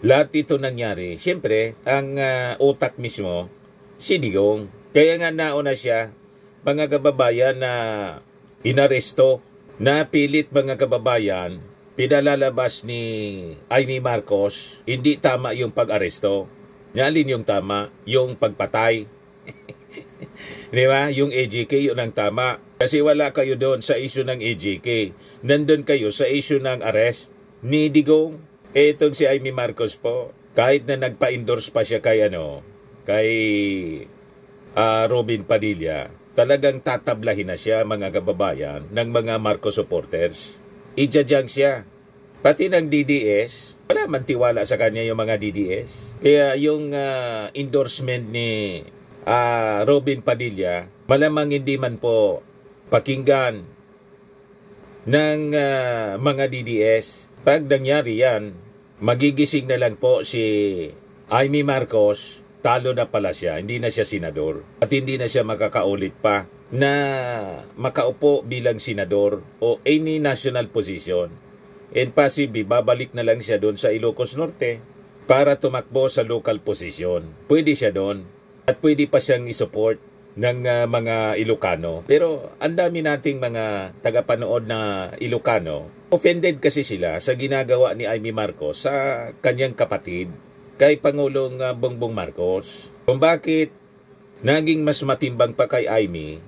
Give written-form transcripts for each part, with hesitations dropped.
Lahat ito nangyari. Siyempre, ang utak mismo, si Digong. Kaya nga nauna siya, mga kababayan, na inaresto, napilit mga kababayan, pinalalabas ni Amy Marcos. Hindi tama yung pag-aresto. Alin yung tama? Yung pagpatay. Di ba? Yung AJK, yun ang tama. Kasi wala kayo doon sa issue ng AJK. Nandun kayo sa issue ng arrest ni Digong. Itong si Amy Marcos po, kahit na nagpa-endorse pa siya kay Robin Padilla, talagang tatablahin na siya, mga kababayan, ng mga Marcos supporters. Ijajang siya. Pati ng DDS, wala man tiwala sa kanya yung mga DDS. Kaya yung endorsement ni Robin Padilla, malamang hindi man po pakinggan ng mga DDS. Pag nangyari yan, magigising na lang po si Amy Marcos, talo na pala siya, hindi na siya senador. At hindi na siya makakaulit pa na makaupo bilang senador o any national position. And possibly, babalik na lang siya doon sa Ilocos Norte para tumakbo sa local position. Pwede siya doon at pwede pa siyang isupport ng mga Ilocano. Pero ang dami nating mga tagapanood na Ilocano, offended kasi sila sa ginagawa ni Amy Marcos sa kanyang kapatid kay Pangulong Bongbong Marcos. Kung bakit naging mas matimbang pa kay Amy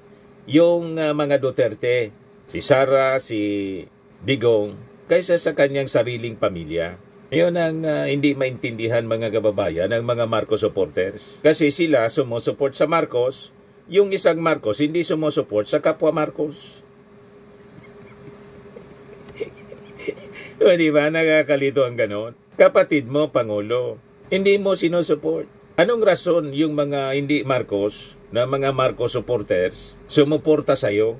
yung mga Duterte, si Sara, si Digong, kaysa sa kanyang sariling pamilya. Yun ang hindi maintindihan, mga kababayan, ng mga Marcos supporters. Kasi sila sumusupport sa Marcos, yung isang Marcos hindi sumusupport sa kapwa Marcos. O, di ba? Nakakalito ang ganon. Kapatid mo, Pangulo, hindi mo sinusupport. Anong rason yung mga hindi Marcos, na mga Marcos supporters, sumuporta sa'yo?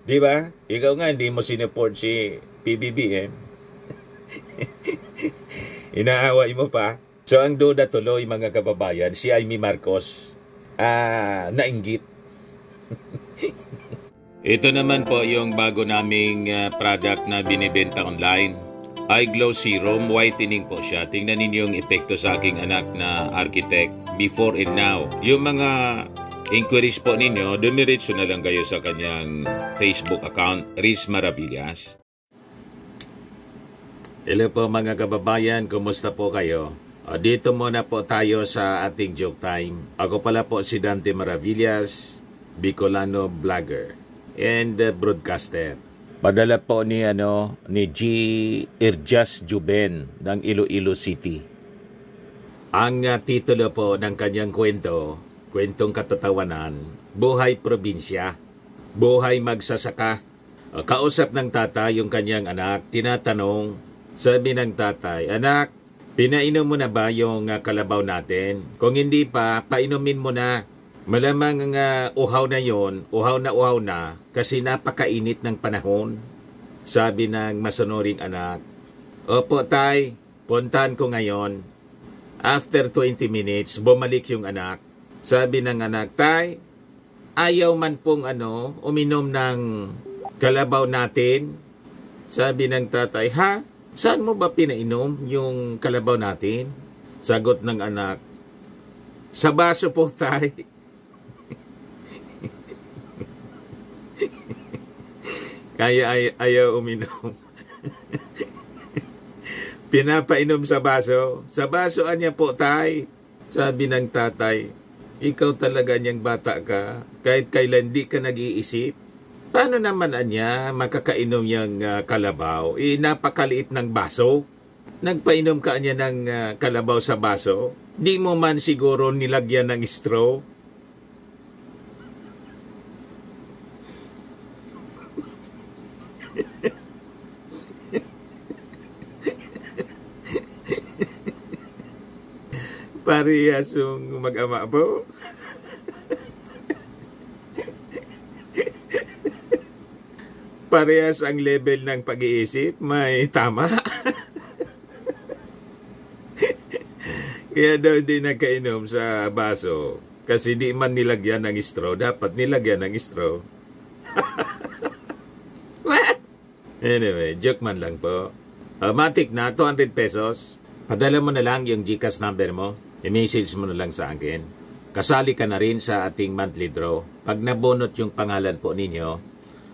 Di ba? Ikaw nga, hindi mo sinupport si PBBM. Inaaway mo pa. So, ang duda tuloy, mga kababayan, si Amy Marcos, nainggit. Ito naman po yung bago naming product na binibenta online. Eye Glow Serum, whitening po siya. Tingnan ninyo yung epekto sa aking anak na architect before and now. Yung mga inquiries po ninyo, dumiretso na lang kayo sa kanyang Facebook account, Riz Maravillas. Hello po mga kababayan, kumusta po kayo? Dito muna po tayo sa ating joke time. Ako pala po si Dante Maravillas, Bicolano vlogger and broadcaster. Padala po ni G. Irjas Juben ng Iloilo City. Ang titulo po ng kanyang kwentong katatawanan, Buhay Probinsya, Buhay Magsasaka. Kausap ng tatay yung kanyang anak, tinatanong, sabi ng tatay, anak, pinainom mo na ba yung kalabaw natin? Kung hindi pa, painumin mo na. Malamang uhaw na yon, uhaw na, kasi napakainit ng panahon. Sabi ng masunuring anak, opo tay, puntahan ko ngayon. After 20 minutes, bumalik yung anak. Sabi ng anak, tay, ayaw man pong uminom ng kalabaw natin. Sabi ng tatay, ha? Saan mo ba pinainom yung kalabaw natin? Sagot ng anak, sa baso po tay. Kaya ayaw uminom. Pinapainom sa baso. Sa baso anya po tay. Sabi ng tatay, ikaw talaga niyang bata ka. Kahit kailan di ka nag-iisip. Paano naman anya makakainom niyang kalabaw? Napakaliit ng baso. Nagpainom ka anya ng kalabaw sa baso. Di mo man siguro nilagyan ng straw. Parehas yung mag-ama po. Parehas ang level ng pag-iisip, may tama. Kaya daw hindi nagkainom sa baso. Kasi di man nilagyan ng straw, dapat nilagyan ng straw. What? Anyway, joke man lang po. Matik na, 200 pesos. Padala mo na lang yung GCash number mo. I-message mo na lang sa akin. Kasali ka na rin sa ating monthly draw. Pag nabunot yung pangalan po ninyo,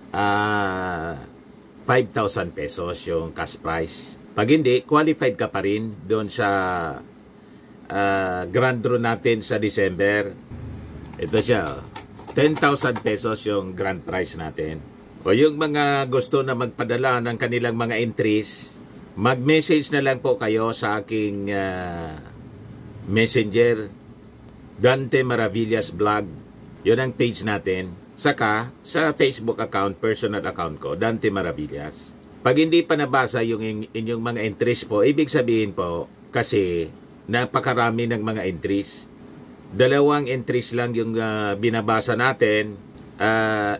5,000 pesos yung cash prize. Pag hindi, qualified ka pa rin doon sa grand draw natin sa December. Ito siya, 10,000 pesos yung grand prize natin. O yung mga gusto na magpadala ng kanilang mga entries, mag-message na lang po kayo sa aking messenger, Dante Maravillas Vlog. Yun ang page natin. Saka sa Facebook account, personal account ko, Dante Maravillas. Pag hindi pa nabasa yung inyong mga entries po, ibig sabihin po, kasi napakarami ng mga entries. 2 entries lang yung binabasa natin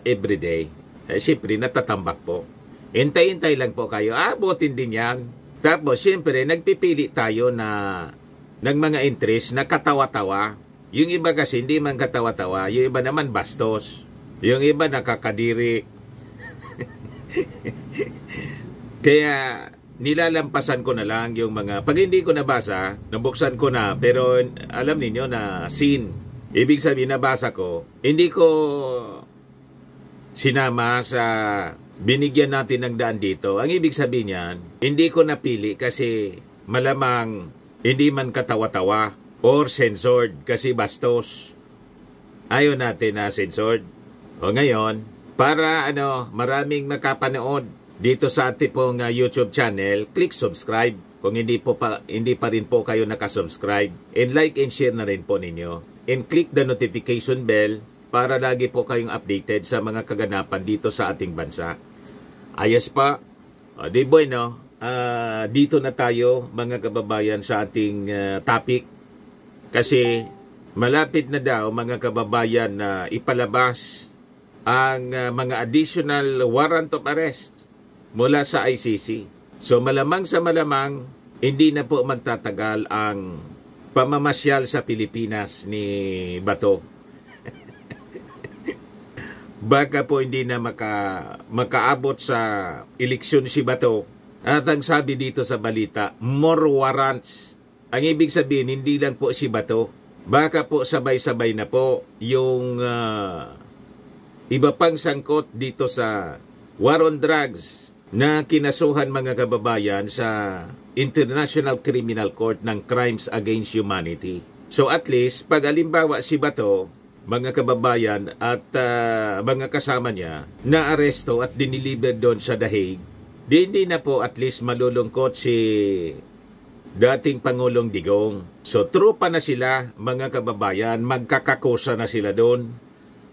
everyday. Siyempre, natatambak po. Hintay-hintay lang po kayo. Abutin din yan. Tapos, siyempre, nagpipili tayo ng mga entries na katawa-tawa. Yung iba kasi hindi man katawa-tawa. Yung iba naman bastos. Yung iba nakakadiri. Kaya, nilalampasan ko na lang yung mga... Pag hindi ko nabasa, nabuksan ko na. Pero, alam niyo na scene. Ibig sabihin, nabasa ko. Hindi ko sinama sa binigyan natin ng daan dito. Ang ibig sabihin niyan, hindi ko napili kasi malamang hindi man katawa-tawa or censored kasi bastos. Ayaw natin na censored. O ngayon, para maraming makapanood dito sa ating pong YouTube channel, click subscribe kung hindi pa rin po kayo nakasubscribe. And like and share na rin po ninyo. And click the notification bell para lagi po kayong updated sa mga kaganapan dito sa ating bansa. Ayos pa. Di bueno, dito na tayo mga kababayan sa ating topic. Kasi malapit na daw mga kababayan na ipalabas ang mga additional warrant of arrest mula sa ICC. So malamang sa malamang, hindi na po magtatagal ang pamamasyal sa Pilipinas ni Bato. Baka po hindi na makaabot sa eleksyon si Bato. At ang sabi dito sa balita, more warrants. Ang ibig sabihin, hindi lang po si Bato. Baka po sabay-sabay na po yung iba pang sangkot dito sa war on drugs na kinasuhan mga kababayan sa International Criminal Court ng Crimes Against Humanity. So at least, pag alimbawa si Bato, mga kababayan at mga kasama niya na aresto at diniliver doon sa The Hague, hindi na po at least malulungkot si dating Pangulong Digong. So trupa na sila mga kababayan, magkakakusa na sila doon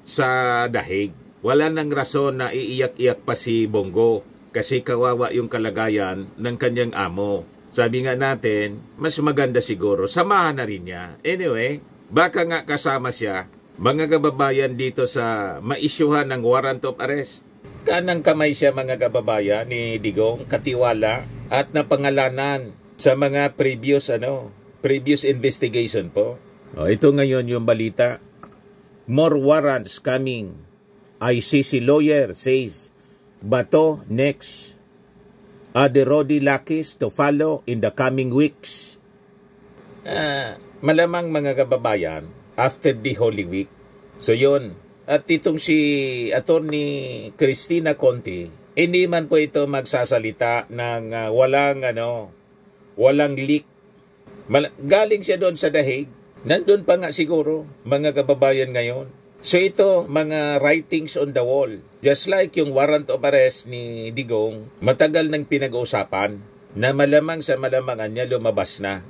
sa The Hague. Wala nang rason na iiyak-iyak pa si Bongo kasi kawawa yung kalagayan ng kanyang amo. Sabi nga natin, mas maganda siguro, samahan na rin niya. Anyway, baka nga kasama siya mga kababayan dito sa maisyuhan ng warrant of arrest. Kanang kamay siya mga kababayan ni Digong, katiwala at napangalanan sa mga previous investigation po. Ito ngayon yung balita. More warrants coming. ICC lawyer says Bato next. Other Rodi Lakis to follow in the coming weeks. Malamang mga kababayan, after the Holy Week. So yun. At itong si Attorney Cristina Conti, hindi man po ito magsasalita ng walang leak. Galing siya doon sa The Hague. Nandun pa nga siguro, mga kababayan ngayon. So ito, mga writings on the wall. Just like yung warrant of arrest ni Digong, matagal nang pinag-uusapan na malamang sa malamangan niya lumabas na.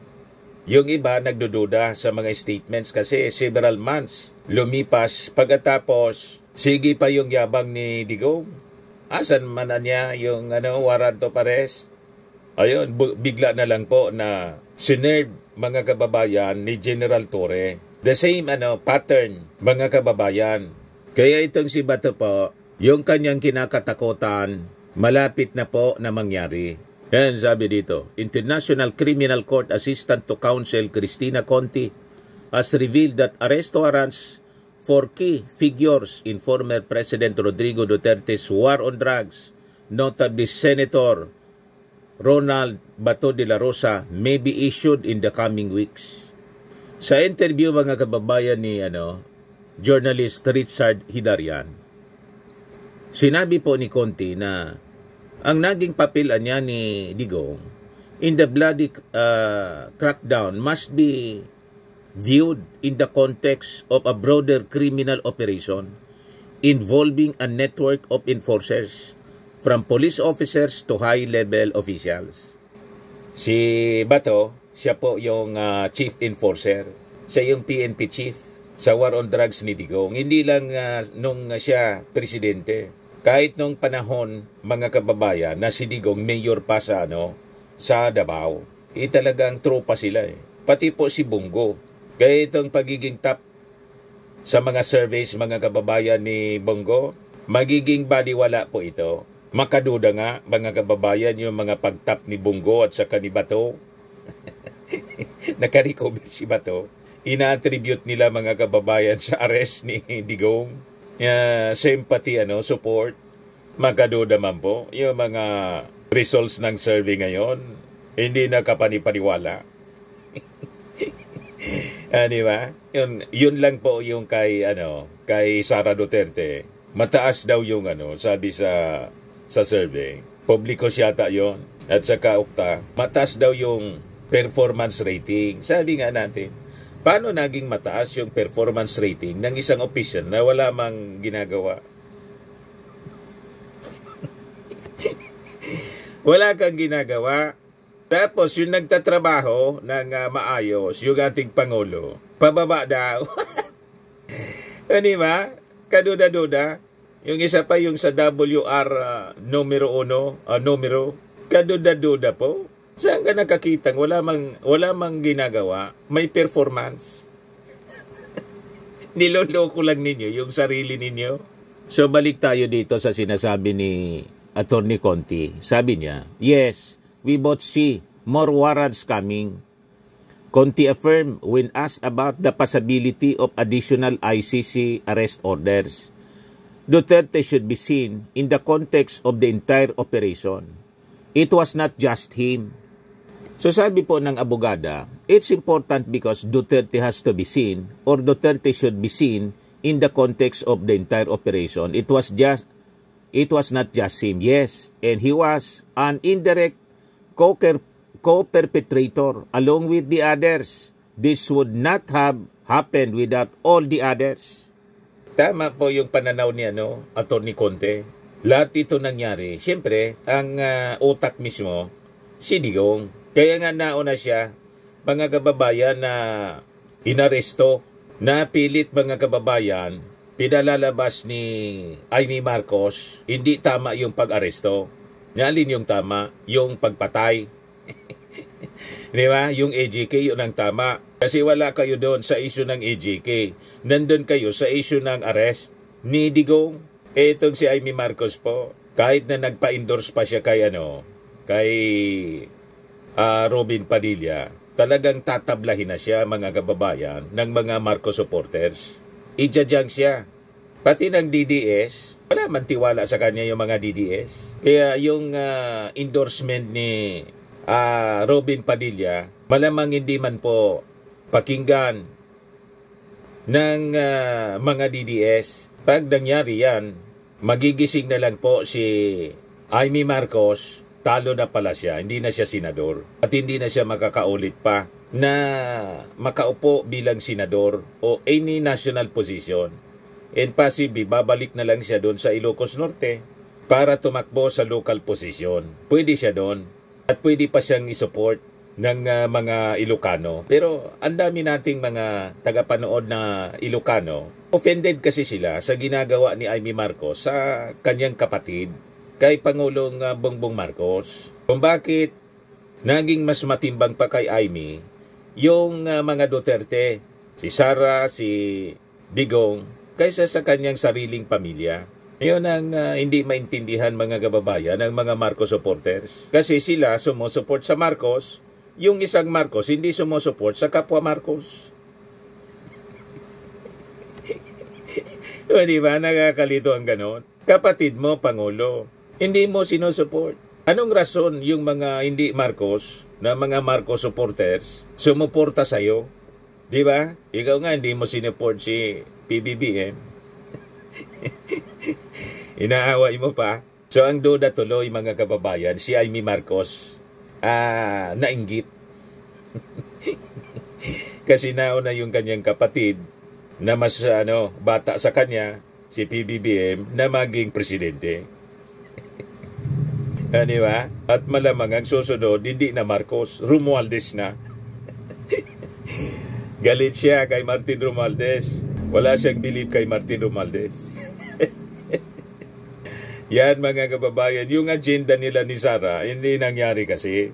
Yung iba nagdududa sa mga statements kasi several months lumipas pagkatapos sige pa yung yabang ni Digong. Asan man na niya yung warrant of arrest? Ayun, bigla na lang po na sinerve mga kababayan ni General Torre. The same pattern mga kababayan. Kaya itong si Bato po, yung kanyang kinakatakutan, malapit na po na mangyari. Yan sabi dito, International Criminal Court Assistant to Counsel Cristina Conti has revealed that arrest warrants for key figures in former President Rodrigo Duterte's war on drugs, notably Senator Ronald Bato de la Rosa may be issued in the coming weeks. Sa interview mga kababayan ni journalist Richard Hidarian, sinabi po ni Conti na ang naging papilan niya ni Digong in the bloody crackdown must be viewed in the context of a broader criminal operation involving a network of enforcers from police officers to high-level officials. Si Bato, siya po yung chief enforcer. Siya yung PNP chief sa war on drugs ni Digong. Hindi lang nung siya presidente. Kahit nung panahon, mga kababayan, na si Digong mayor pa sa Davao. Talagang tropa sila eh. Pati po si Bongo. Kaya itong pagiging top sa mga surveys, mga kababayan ni Bongo, magiging baliwala po ito. Makaduda nga, mga kababayan, yung mga pag-top ni Bongo at saka ni Bato. Nakarecover si Bato. Ina-attribute nila, mga kababayan, sa arrest ni Digong. Sympathy, support. Makaduda man po. Yung mga results ng survey ngayon, hindi nakapanipaniwala. Di ba? Yun lang po yung kay Sara Duterte. Mataas daw yung sabi sa survey. Publiko siyata yon. At saka ukta, mataas daw yung performance rating. Sabi nga natin, paano naging mataas yung performance rating ng isang official na wala mang ginagawa? Wala kang ginagawa. Tapos yung nagtatrabaho ng maayos, yung ating Pangulo, pababa daw. Di ba? Kaduda-duda. Yung isa pa yung sa WR numero 1, numero, kaduda-duda po. Saan ka nakakitang wala mang ginagawa, may performance? Niloloko lang ninyo yung sarili ninyo. So balik tayo dito sa sinasabi ni Attorney Conti. Sabi niya, yes, we both see more warrants coming. Conti affirmed when asked about the possibility of additional ICC arrest orders. Duterte should be seen in the context of the entire operation. It was not just him. So sabi po ng abogada, it's important because Duterte has to be seen or Duterte should be seen in the context of the entire operation. It was not just him, yes, and he was an indirect co-perpetrator along with the others. This would not have happened without all the others. Tama po yung pananaw ni Attorney Conte. Lahat ito nangyari. Siyempre, ang utak mismo, si Digong. Kaya nga nauna siya, mga kababayan, na inaresto, napilit mga kababayan, pinalalabas ni Amy Marcos, hindi tama yung pag-aresto. Alin yung tama? Yung pagpatay. Di ba? Yung AJK, yun ang tama. Kasi wala kayo doon sa issue ng AJK. Nandun kayo sa issue ng arrest ni Digong. Itong si Amy Marcos po, kahit na nagpa-endorse pa siya kay Robin Padilla, talagang tatablahin na siya, mga kababayan, ng mga Marcos supporters. Ijajang siya. Pati ng DDS, wala man tiwala sa kanya yung mga DDS. Kaya yung endorsement ni Robin Padilla, malamang hindi man po pakinggan ng mga DDS. Pag nangyari yan, magigising na lang po si Amy Marcos, talo na pala siya, hindi na siya senador. At hindi na siya makakaulit pa na makaupo bilang senador o any national position. And possibly, babalik na lang siya doon sa Ilocos Norte para tumakbo sa local position. Pwede siya doon. At pwede pa siyang isupport ng mga Ilocano. Pero ang dami nating mga tagapanood na Ilocano, offended kasi sila sa ginagawa ni Amy Marcos sa kanyang kapatid, kay Pangulong Bongbong Marcos. Kung bakit naging mas matimbang pa kay Amy yung mga Duterte, si Sara, si Digong, kaysa sa kanyang sariling pamilya. Yun ang hindi maintindihan, mga kababayan, ng mga Marcos supporters. Kasi sila sumusuport sa Marcos, yung isang Marcos hindi sumusuport sa kapwa Marcos. O, di ba? Nakakalito ang ganon. Kapatid mo, Pangulo, hindi mo sinusuport. Anong rason yung mga hindi Marcos, na mga Marcos supporters, sumuporta sa'yo? Di ba? Ikaw nga, hindi mo sinuport si PBBM. Inaaway mo pa. So, ang duda tuloy, mga kababayan, si Amy Marcos, nainggit. Kasi nauna yung kanyang kapatid, na mas bata sa kanya, si PBBM, na maging presidente. Di ba? At malamang ang susunod, hindi na Marcos, Romualdez na. Galit siya kay Martin Romualdez. Wala siyang believe kay Martin Romualdez. Yan mga kababayan, yung agenda nila ni Sara, hindi nangyari kasi.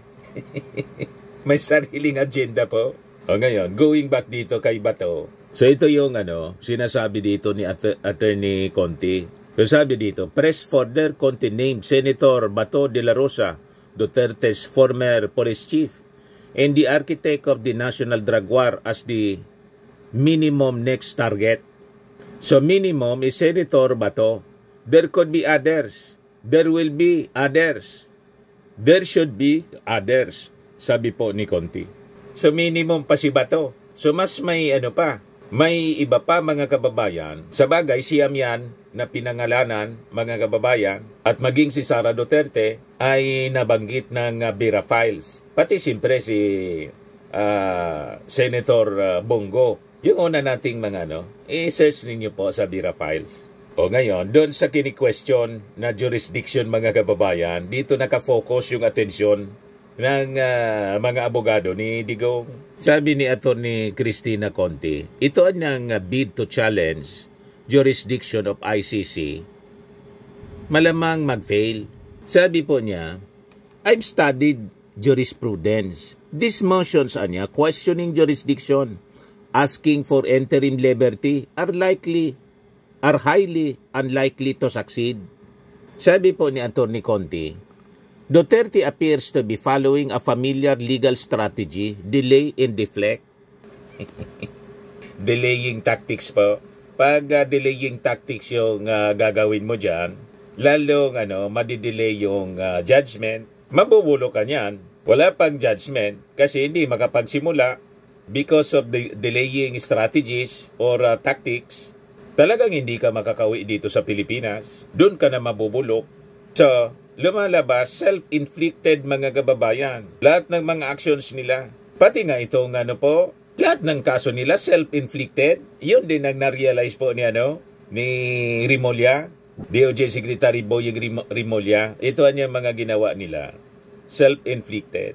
May sariling agenda po. O ngayon, going back dito kay Bato. So ito yung sinasabi dito ni Attorney Conti. So sabi dito, press further Conti named Senator Bato de la Rosa, Duterte's former police chief, and the architect of the national drug war as the minimum next target. So minimum is Senator Bato. There could be others. There will be others. There should be others, sabi po ni Conti. So minimum pa si Bato. So mas may may iba pa mga kababayan. Sa bagay, siyam yan na pinangalanan mga kababayan at maging si Sara Duterte ay nabanggit ng Bira Files. Pati siyempre si Senator Bongo. Yung una nating mga i-search ninyo po sa Bira Files. O ngayon, doon sa kini-question na jurisdiction mga kababayan, dito nakafocus yung atensyon ng mga abogado ni Digong. Sabi ni Attorney Cristina Conti, ito ang bid to challenge jurisdiction of ICC. Malamang mag-fail. Sabi po niya, I've studied jurisprudence. These motions questioning jurisdiction, asking for interim liberty are highly unlikely to succeed. Sabi po ni Attorney Conti, Duterte appears to be following a familiar legal strategy, delay and deflect. Delaying tactics po. Pag delaying tactics yung gagawin mo dyan, lalong madidelay yung judgment, mabubulo ka niyan. Wala pang judgment kasi hindi makapagsimula because of the delaying strategies or tactics. Talagang hindi ka makakawi dito sa Pilipinas. Doon ka na mabubulok. So, lumalabas, self-inflicted mga kababayan. Lahat ng mga actions nila. Pati nga itong lahat ng kaso nila, self-inflicted. Yun din ang na-realize po ni Rimulya, DOJ Secretary Boying Rimulya. Ito ang mga ginawa nila. Self-inflicted.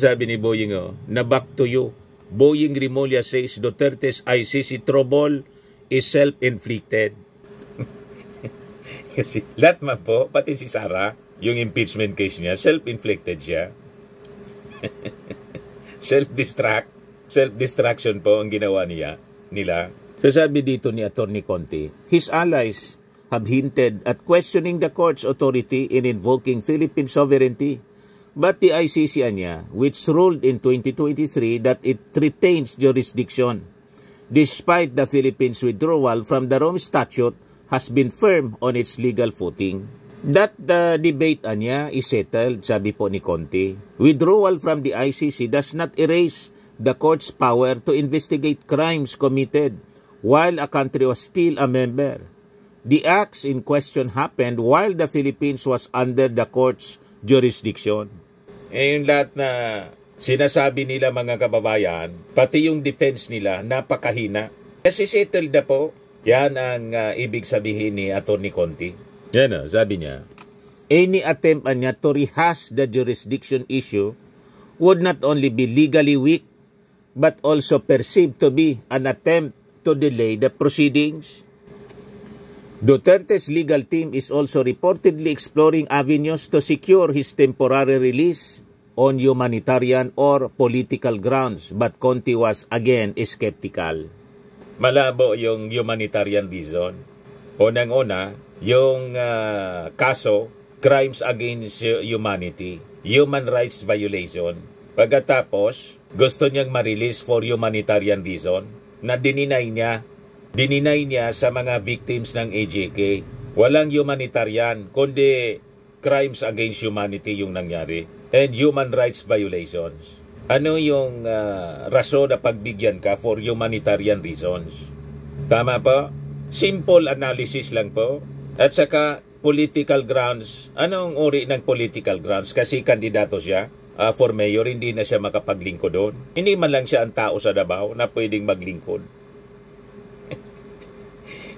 Sabi ni Boying, na back to you. Boying Rimulya says Duterte's ICC trouble is self-inflicted. Kasi lahat man po, pati si Sara, yung impeachment case niya, self-inflicted siya. Self-distraction po ang ginawa nila. So sabi dito ni Attorney Conti, his allies have hinted at questioning the court's authority in invoking Philippine sovereignty. But the ICC which ruled in 2023 that it retains jurisdiction, despite the Philippines' withdrawal from the Rome Statute, has been firm on its legal footing. That the debate is settled, sabi po ni Conti. Withdrawal from the ICC does not erase the court's power to investigate crimes committed while a country was still a member. The acts in question happened while the Philippines was under the court's jurisdiction. Yung lahat na sinasabi nila mga kababayan, pati yung defense nila, napakahina. Kasi settled na po. Yan ang ibig sabihin ni Attorney Conti. Yan sabi niya, any attempt niya to rehash the jurisdiction issue would not only be legally weak, but also perceived to be an attempt to delay the proceedings. Duterte's legal team is also reportedly exploring avenues to secure his temporary release on humanitarian or political grounds, but Conti was again skeptical. Malabo yung humanitarian reason. Unang-una, yung kaso, crimes against humanity, human rights violation. Pagkatapos, gusto niyang ma-release for humanitarian reason na dininay niya sa mga victims ng AJK. Walang humanitarian, kundi crimes against humanity yung nangyari and human rights violations. Ano yung rason na pagbigyan ka for humanitarian reasons? Tama po? Simple analysis lang po. At saka political grounds. Anong uri ng political grounds? Kasi kandidato siya for mayor, hindi na siya makapaglingkod doon. Hindi man lang siya ang tao sa Davao na pwedeng maglingkod.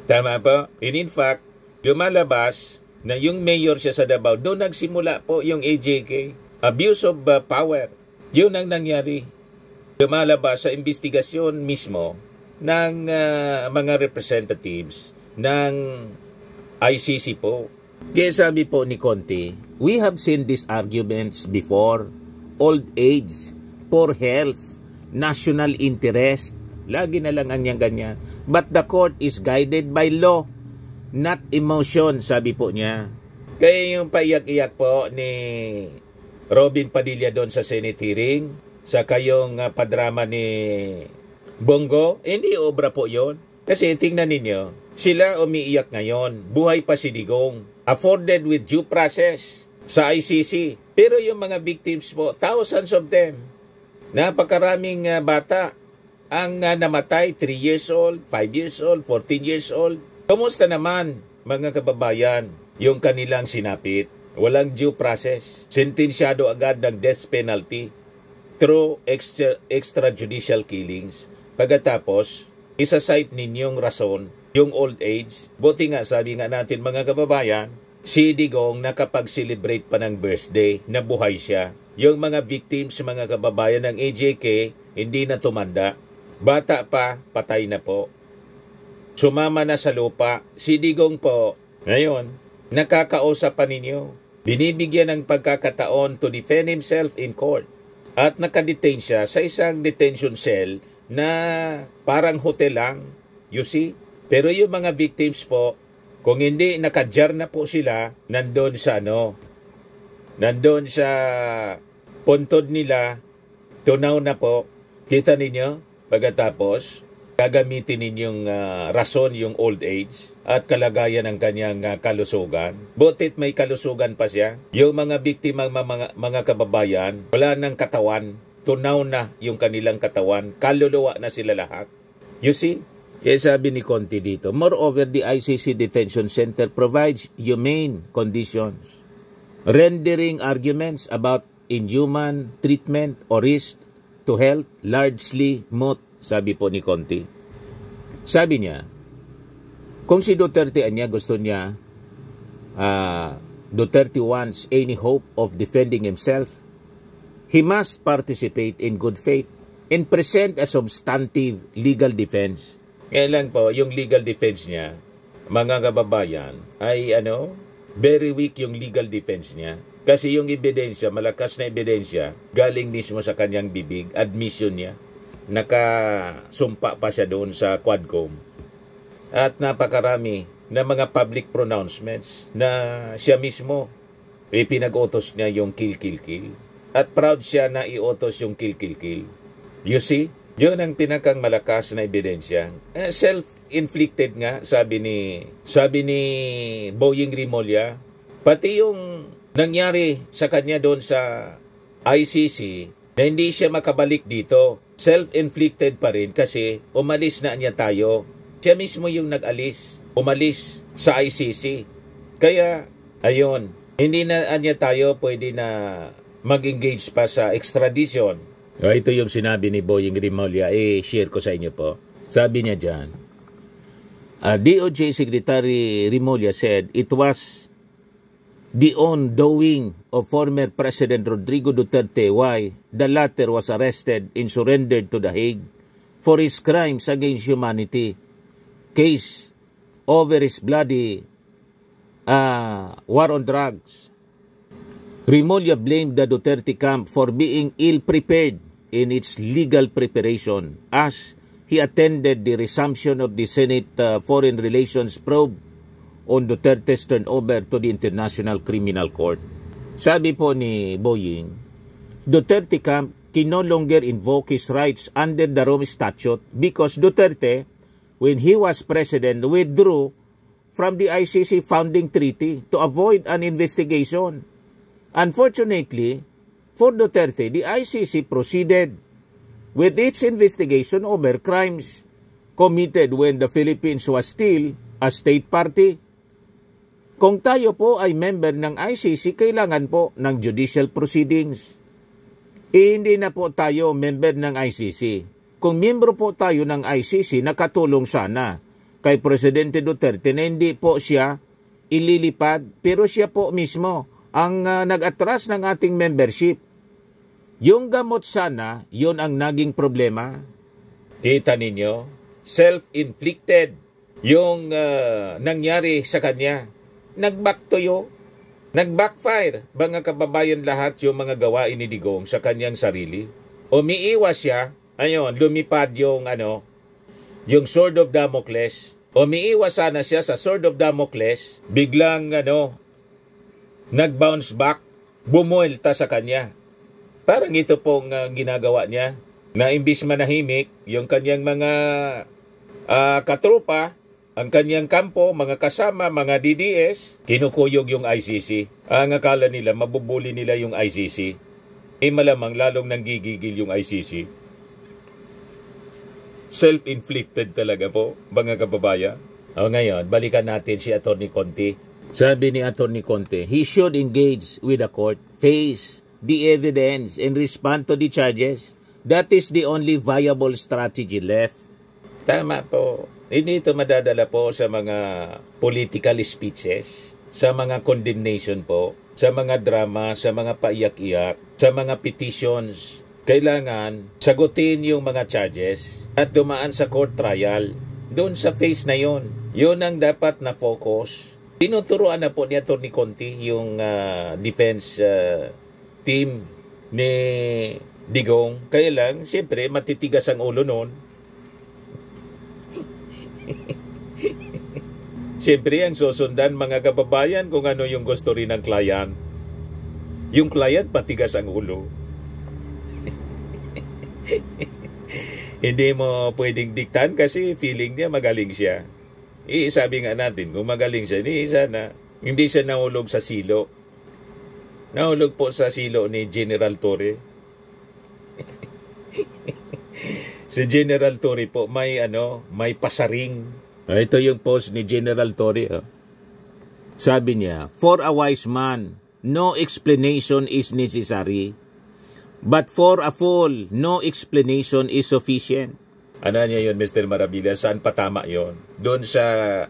Tama po? And in fact, lumalabas na yung mayor siya sa Davao, doon nagsimula po yung AJK. Abuse of power. Yun ang nangyari. Lumalabas sa investigasyon mismo ng mga representatives ng ICC po. Kaya sabi po ni Conti, we have seen these arguments before. Old age, poor health, national interest. Lagi na lang ang ganyan. But the court is guided by law, not emotion, sabi po niya. Kaya yung paiyak-iyak po ni Robin Padilla doon sa Senate hearing, sa kayong padrama ni Bongo, hindi obra po yon. Kasi tingnan ninyo, sila umiiyak ngayon, buhay pa si Digong, afforded with due process sa ICC. Pero yung mga victims po, thousands of them, napakaraming bata ang namatay, 3 years old, 5 years old, 14 years old. Kumusta naman, mga kababayan, yung kanilang sinapit? Walang due process. Sentensyado agad ng death penalty through extrajudicial killings. Pagkatapos, isa-cite ninyong rason, yung old age. Buti nga, sabi nga natin mga kababayan, si Digong nakapag-celebrate pa ng birthday na buhay siya. Yung mga victims, mga kababayan ng AJK, hindi na tumanda. Bata pa, patay na po. Sumama na sa lupa. Si Digong po, ngayon, nakakausap pa ninyo. Binibigyan ng pagkakataon to defend himself in court. At nakadetain siya sa isang detention cell na parang hotel lang. You see? Pero yung mga victims po, kung hindi nakadyar na po sila, nandun sa nandun sa puntod nila, tunaw na po. Kita ninyo? Pagkatapos, gagamitin ninyong rason yung old age at kalagayan ng kanyang kalusugan. Butit may kalusugan pa siya. Yung mga biktimang mga kababayan, wala ng katawan. Tunaw na yung kanilang katawan. Kaluluwa na sila lahat. You see? Kaya sabi ni Conti dito, moreover, the ICC Detention Center provides humane conditions, rendering arguments about inhuman treatment or risk to health largely moot, sabi po ni Conti. Sabi niya, kung si Duterte niya gusto niya, Duterte wants any hope of defending himself, he must participate in good faith and present a substantive legal defense. Kaya lang po, yung legal defense niya, mga kababayan, ay very weak yung legal defense niya. Kasi yung ebidensya, malakas na ebidensya, galing mismo sa kanyang bibig, admission niya. Nakasumpa pa siya doon sa Quadcom. At napakarami na mga public pronouncements na siya mismo pinag-utos niya yung kill. At proud siya na i-utos yung kill. You see? Yun ang pinakang malakas na ebidensya. Self-inflicted nga, sabi ni Boying Rimulya. Pati yung nangyari sa kanya doon sa ICC na hindi siya makabalik dito. Self-inflicted pa rin kasi umalis na niya tayo. Siya mismo yung nag-alis, umalis sa ICC. Kaya, ayun, hindi na niya tayo pwede na mag-engage pa sa extradition. Ito yung sinabi ni Boying Rimulya, share ko sa inyo po. Sabi niya dyan, DOJ Secretary Rimulya said it was the ongoing of former President Rodrigo Duterte why the latter was arrested and surrendered to The Hague for his crimes against humanity case over his bloody war on drugs. Rimulya blamed the Duterte camp for being ill-prepared in its legal preparation as he attended the resumption of the Senate Foreign Relations probe on Duterte's turnover to the International Criminal Court. Sabi po ni Boying, Duterte camp can no longer invoke his rights under the Rome Statute because Duterte, when he was president, withdrew from the ICC founding treaty to avoid an investigation. Unfortunately, for Duterte, the ICC proceeded with its investigation over crimes committed when the Philippines was still a state party. Kung tayo po ay member ng ICC, kailangan po ng judicial proceedings. Hindi na po tayo member ng ICC. Kung miyembro po tayo ng ICC, nakatulong sana kay Presidente Duterte na hindi po siya ililipad, pero siya po mismo ang nag-atras ng ating membership. Yung gamot sana, yun ang naging problema. Kita ninyo, self-inflicted yung nangyari sa kanya. Nag-backtoyo, nag-backfire. Mga kababayan lahat yung mga gawain ni Digong sa kanyang sarili. Umiiwas siya, ayun, lumipad yung yung Sword of Damocles. Umiiwas sana siya sa Sword of Damocles, biglang nag-bounce back, bumuelta sa kanya. Parang ito pong ginagawa niya, na imbis manahimik, yung kanyang mga katropa, ang kanyang kampo, mga kasama, mga DDS, kinukuyog yung ICC. Ang akala nila, mabubuli nila yung ICC. Malamang lalong nanggigigil yung ICC. Self-inflicted talaga po, mga kababayan. Ngayon, balikan natin si Atty. Conte. Sabi ni Atty. Conte, he should engage with the court, face the evidence, and respond to the charges. That is the only viable strategy left. Tama po. Hindi ito madadala po sa mga political speeches, sa mga condemnation po, sa mga drama, sa mga paiyak-iyak, sa mga petitions. Kailangan sagutin yung mga charges at dumaan sa court trial. Doon sa phase na yon, yun ang dapat na focus. Tinuturuan na po ni Atty. Conte yung defense team ni Digong. Kaya lang, siyempre, matitigas ang ulo noon. Siyempre, ang susundan mga kababayan kung ano yung gusto rin ng client. Yung client, matigas ang ulo. Hindi mo pwedeng diktan kasi feeling niya magaling siya. Sabi nga natin, kung magaling siya, hindi siya nahulog sa silo. Nahulog po sa silo ni General Torre. Si General Torre po, may pasaring. Ito yung post ni General Torre. Sabi niya, for a wise man, no explanation is necessary. But for a fool, no explanation is sufficient. Ano niya yun, Mr. Marabilla? Saan patama yun? Doon sa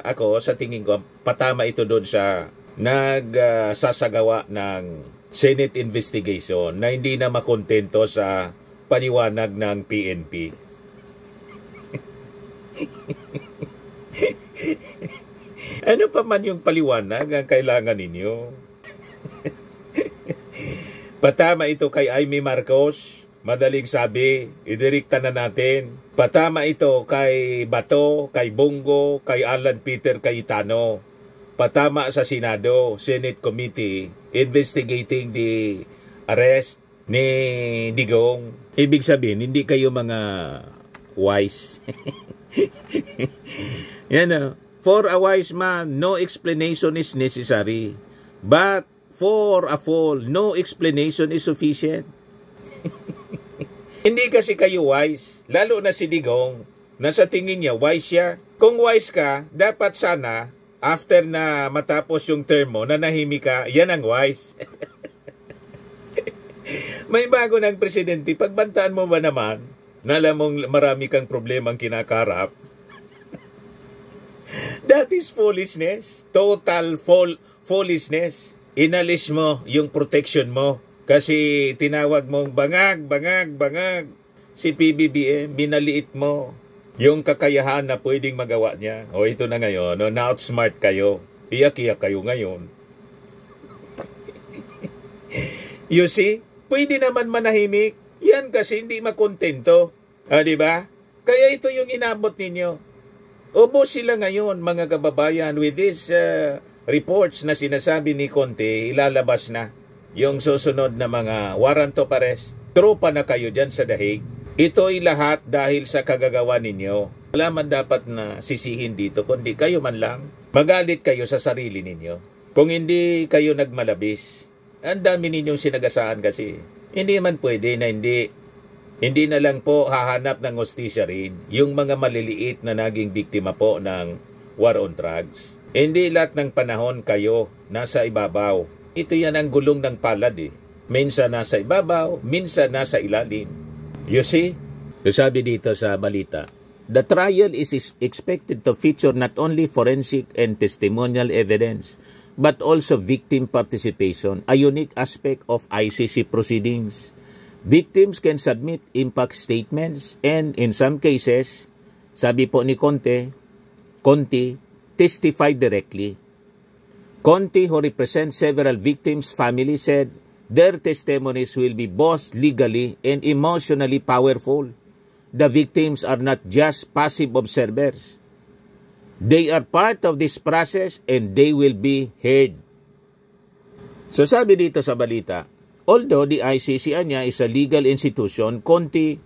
tingin ko, patama ito doon sa nagsasagawa ng Senate investigation na hindi na makontento sa paliwanag ng PNP. Ano pa man yung paliwanag ang kailangan ninyo? Patama ito kay Amy Marcos, madaling sabi, idirekta na natin. Patama ito kay Bato, kay Bongo, kay Alan Peter Cayetano. Patama sa Senado, Senate Committee, investigating the arrest ni Digong. Ibig sabihin, hindi kayo mga wise. For a wise man, no explanation is necessary. But for a fool, no explanation is sufficient. Hindi kasi kayo wise, lalo na si Digong, na sa tingin niya wise siya. Kung wise ka, dapat sana, after na matapos yung term mo, nanahimik ka, yan ang wise. May bago ng presidente, pagbantaan mo ba naman, na alam mong marami kang problemang kinakarap? That is foolishness. Total foolishness. Inalis mo yung protection mo kasi tinawag mong bangag. Si PBBM, binaliit mo yung kakayahan na pwedeng magawa niya. O ito na ngayon, na-outsmart kayo. Iyak-iyak kayo ngayon. You see? Pwede naman manahimik. Yan kasi hindi makontento. Diba? Kaya ito yung inabot ninyo. Obo sila ngayon, mga kababayan, with these reports na sinasabi ni Conte, ilalabas na yung susunod na mga warrant of arrest. Tropa na kayo dyan sa dahig. Ito'y lahat dahil sa kagagawa ninyo. Wala man dapat na sisihin dito, kundi kayo man lang. Magalit kayo sa sarili ninyo. Kung hindi kayo nagmalabis, ang dami ninyong sinagasaan kasi. Hindi man pwede na hindi na lang po hahanap ng hustisya rin yung mga maliliit na naging biktima po ng war on drugs. Hindi lahat ng panahon kayo nasa ibabaw. Ito yan ang gulong ng palad eh. Minsan nasa ibabaw, minsan nasa ilalim. You see? Sabi dito sa balita, the trial is expected to feature not only forensic and testimonial evidence, but also victim participation, a unique aspect of ICC proceedings. Victims can submit impact statements and in some cases, sabi po ni Conti, testify directly. Conti, who represents several victims' families, said their testimonies will be both legally and emotionally powerful. The victims are not just passive observers. They are part of this process and they will be heard. So sabi dito sa balita, although the ICC niya is a legal institution, Conti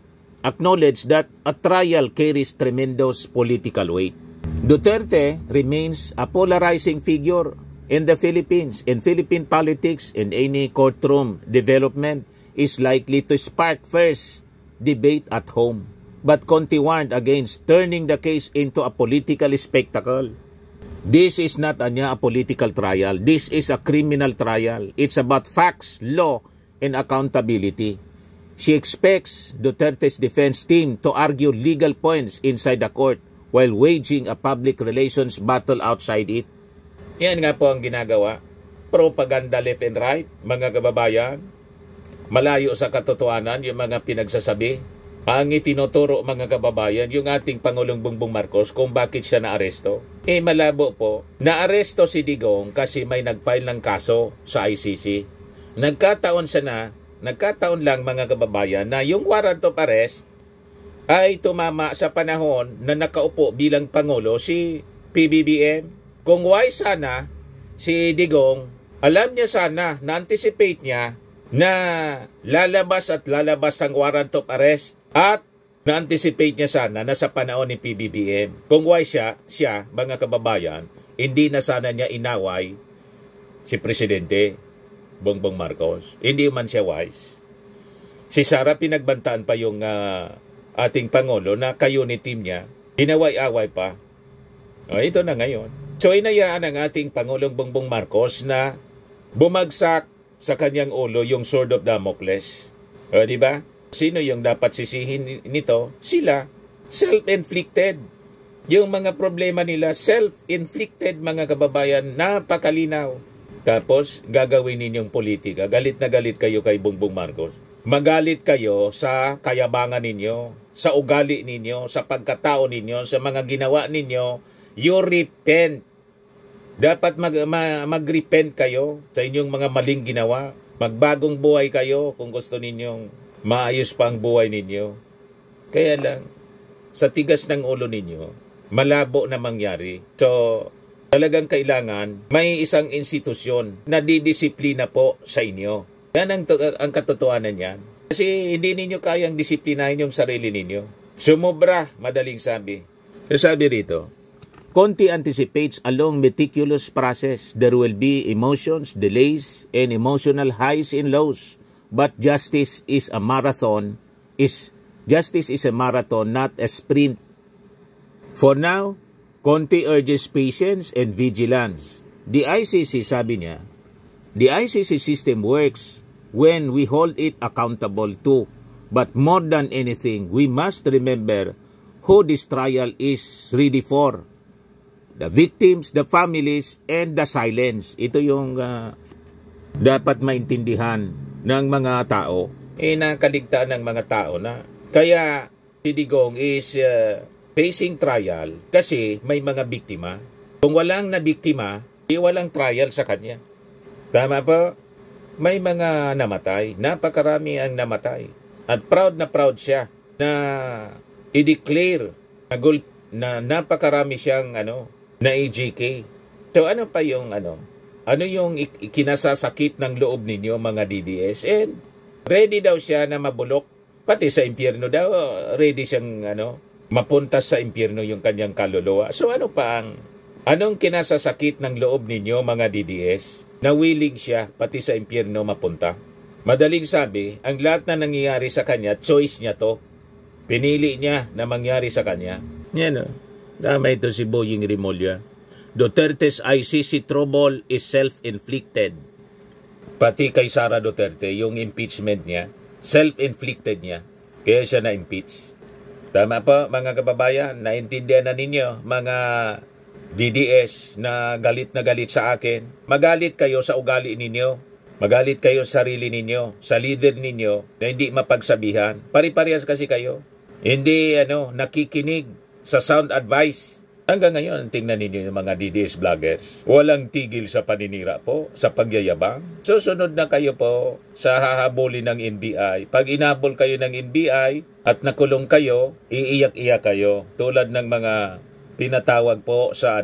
acknowledged that a trial carries tremendous political weight. Duterte remains a polarizing figure in the Philippines. In Philippine politics, in any courtroom development is likely to spark first debate at home. But Conti warned against turning the case into a political spectacle. This is not a political trial. This is a criminal trial. It's about facts, law, and accountability. She expects Duterte's defense team to argue legal points inside the court while waging a public relations battle outside it. Yan nga po ang ginagawa. Propaganda left and right, mga kababayan. Malayo sa katotohanan yung mga pinagsasabi. Ang itinuturo mga kababayan, yung ating Pangulong Bongbong Marcos kung bakit siya naaresto. Malabo po. Naaresto si Digong kasi may nag-file ng kaso sa ICC. Nagkataon lang mga kababayan na yung warrant of arrest ay tumama sa panahon na nakaupo bilang Pangulo si PBBM. Kung wise sana si Digong, alam niya sana, na-anticipate niya na lalabas ang warrant of arrest. At na-anticipate niya sana na sa panahon ni PBBM. Kung wise siya, mga kababayan, hindi na sana niya inaway si Presidente Bongbong Marcos. Hindi man siya wise. Si Sara pinagbantaan pa yung ating Pangulo na kayo ni team niya. Inaway-away pa. Ito na ngayon. So inayaan ang ating Pangulong Bongbong Marcos na bumagsak sa kanyang ulo yung Sword of Damocles. Di ba? Sino yung dapat sisihin nito? Sila. Self-inflicted. Yung mga problema nila, self-inflicted mga kababayan, napakalinaw. Tapos, gagawin ninyong politika. Galit na galit kayo kay Bongbong Marcos. Magalit kayo sa kayabangan ninyo, sa ugali ninyo, sa pagkatao ninyo, sa mga ginawa ninyo. You repent. Dapat mag-repent kayo sa inyong mga maling ginawa. Magbagong buhay kayo kung gusto ninyong maayos pa ang buhay ninyo. Kaya lang, sa tigas ng ulo ninyo, malabo na mangyari. So, talagang kailangan may isang institusyon na didisiplina po sa inyo. Yan ang katotohanan yan. Kasi hindi ninyo kayang disiplinahin yung sarili ninyo. Sumobra, madaling sabi. Sabi rito, Conti anticipates a long meticulous process. There will be emotions, delays, and emotional highs and lows. But justice is a marathon, not a sprint. For now, Conti urges patience and vigilance. The ICC, sabi niya, the ICC system works when we hold it accountable too. But more than anything, we must remember who this trial is really for. The victims, the families, and the silence. Ito yung dapat maintindihan ng mga tao, nakaligtaan ng mga tao na kaya si Digong is facing trial kasi may mga biktima. Kung walang na biktima, walang trial sa kanya. Tama po? May mga namatay, napakarami ang namatay. At proud siya na i-declare na napakarami siyang na AJK. So ano pa yung ano yung ikinasasakit ng loob ninyo mga DDS? And ready daw siya na mabulok. Pati sa impyerno daw, ready siyang mapunta sa impyerno yung kanyang kaluluwa. So anong kinasasakit ng loob ninyo mga DDS na willing siya pati sa impyerno mapunta? Madaling sabi, ang lahat na nangyayari sa kanya, choice niya to. Pinili niya na mangyari sa kanya. Yan o. Tama ito si Boying Rimulya. Duterte's ICC trouble is self-inflicted. Pati kay Sara Duterte, yung impeachment niya, self-inflicted niya. Kaya siya na-impeach. Tama po mga kababayan, naintindihan na ninyo mga DDS na galit sa akin. Magalit kayo sa ugali ninyo. Magalit kayo sa sarili ninyo, sa leader ninyo na hindi mapagsabihan. Pari-parehas kasi kayo. Hindi nakikinig sa sound advice. Hanggang ngayon, tingnan ninyo yung mga DDS vloggers. Walang tigil sa paninira po, sa pagyayabang. Susunod na kayo po sa hahabulin ng NBI. Pag inabol kayo ng NBI at nakulong kayo, iiyak-iyak kayo. Tulad ng mga pinatawag po sa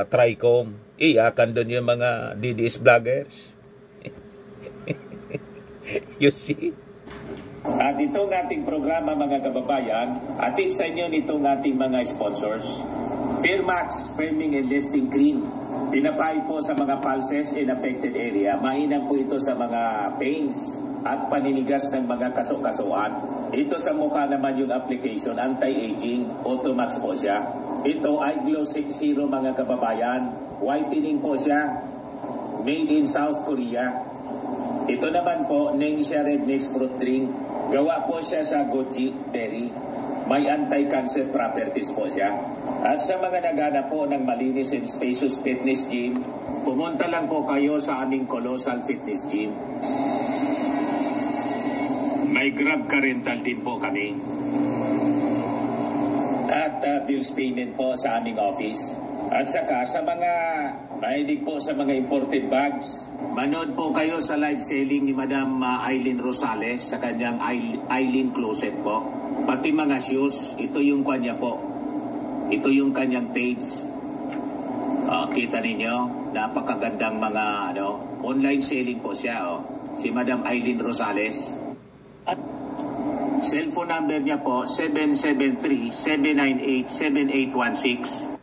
TRICOM. Iyakan doon yung mga DDS vloggers. You see? At itong ating programa mga kababayan, atin sa inyo nitong ating mga sponsors. Firmax, Firming and Lifting Cream. Pinapay po sa mga pulses in affected area. Mainam po ito sa mga pains at paninigas ng mga kaso-kasuan. Ito sa mukha naman yung application, anti-aging, Automax po siya. Ito ay Glow 60 mga kababayan. Whitening po siya. Made in South Korea. Ito naman po, Ningxia Red Mix Fruit Drink. Gawa po siya sa goji berry. May anti-cancer properties po siya. At sa mga naghanap po ng malinis and spacious fitness gym, pumunta lang po kayo sa aming Colossal Fitness Gym. May Grab ka rental din po kami. At bills payment po sa aming office. At saka sa mga mahilig po sa mga imported bags, manood po kayo sa live selling ni Madam Aileen Rosales sa kanyang Aileen Closet po. Pati mga shoes, ito yung kanya po. Ito yung kanyang page. Kita ninyo, napakagandang mga online selling po siya. Si Madam Aileen Rosales. At cellphone number niya po, 773-798-7816.